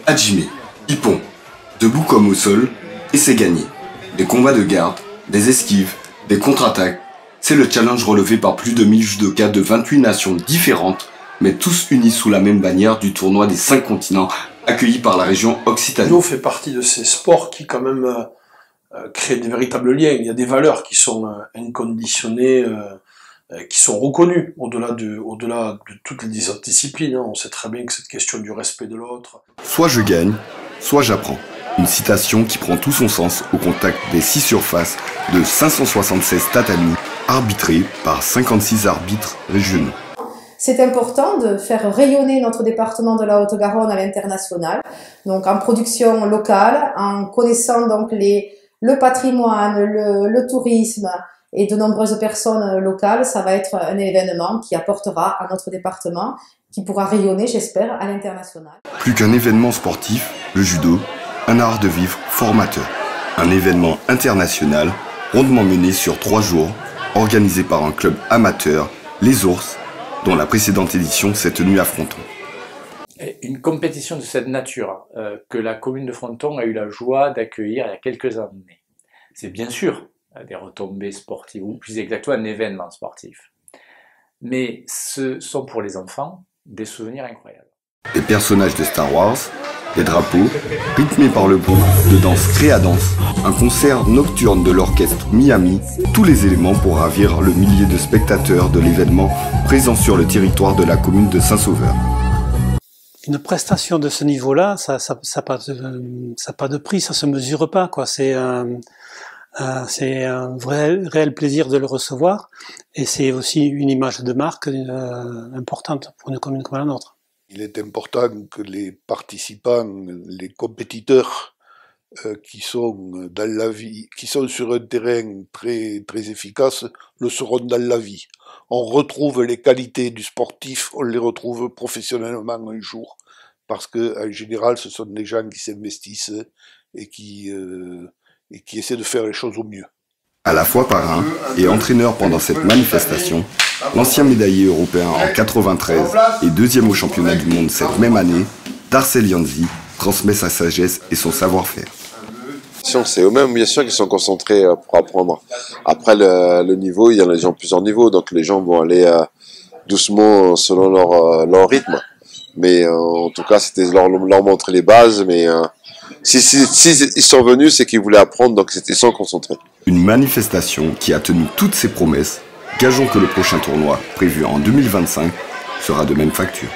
Hajime, Ippon, debout comme au sol, et c'est gagné. Des combats de garde, des esquives, des contre-attaques, c'est le challenge relevé par plus de 1000 judokas de 28 nations différentes, mais tous unis sous la même bannière du tournoi des 5 continents, accueilli par la région Occitanie. Le judo fait partie de ces sports qui quand même créent des véritables liens. Il y a des valeurs qui sont inconditionnées, qui sont reconnues au-delà de toutes les autres disciplines. On sait très bien que cette question du respect de l'autre. Soit je gagne, soit j'apprends. Une citation qui prend tout son sens au contact des 6 surfaces de 576 tatamis arbitrés par 56 arbitres régionaux. C'est important de faire rayonner notre département de la Haute-Garonne à l'international, donc en production locale, en connaissant donc le patrimoine, le tourisme et de nombreuses personnes locales. Ça va être un événement qui apportera à notre département, qui pourra rayonner, j'espère, à l'international. Plus qu'un événement sportif, le judo, un art de vivre formateur. Un événement international, rondement mené sur 3 jours, organisé par un club amateur, les Ours, dont la précédente édition s'est tenue à Fronton. Une compétition de cette nature que la commune de Fronton a eu la joie d'accueillir il y a quelques années. C'est bien sûr des retombées sportives, ou plus exactement un événement sportif. Mais ce sont pour les enfants des souvenirs incroyables. Des personnages de Star Wars, des drapeaux, rythmés par le groupe de danse Créadance, un concert nocturne de l'orchestre Miami, tous les éléments pour ravir le millier de spectateurs de l'événement présent sur le territoire de la commune de Saint-Sauveur. Une prestation de ce niveau-là, ça n'a pas de prix, ça se mesure pas, quoi. C'est un réel plaisir de le recevoir, et c'est aussi une image de marque importante pour une commune comme la nôtre. Il est important que les participants, les compétiteurs qui sont dans la vie, qui sont sur un terrain très très efficace, le seront dans la vie. On retrouve les qualités du sportif, on les retrouve professionnellement un jour, parce que en général, ce sont des gens qui s'investissent et qui essaient de faire les choses au mieux. À la fois parrain et entraîneur pendant cette manifestation, l'ancien médaillé européen en 93 et 2e au championnat du monde cette même année, Darcel Yanzi transmet sa sagesse et son savoir-faire. C'est eux-mêmes, bien sûr, qui sont concentrés pour apprendre. Après, le niveau, il y en a des gens plusieurs niveaux, donc les gens vont aller doucement selon leur rythme. Mais en tout cas, c'était leur montrer les bases, mais si ils sont venus, c'est qu'ils voulaient apprendre, donc ils sont concentrés. Une manifestation qui a tenu toutes ses promesses. Gageons que le prochain tournoi, prévu en 2025, sera de même facture.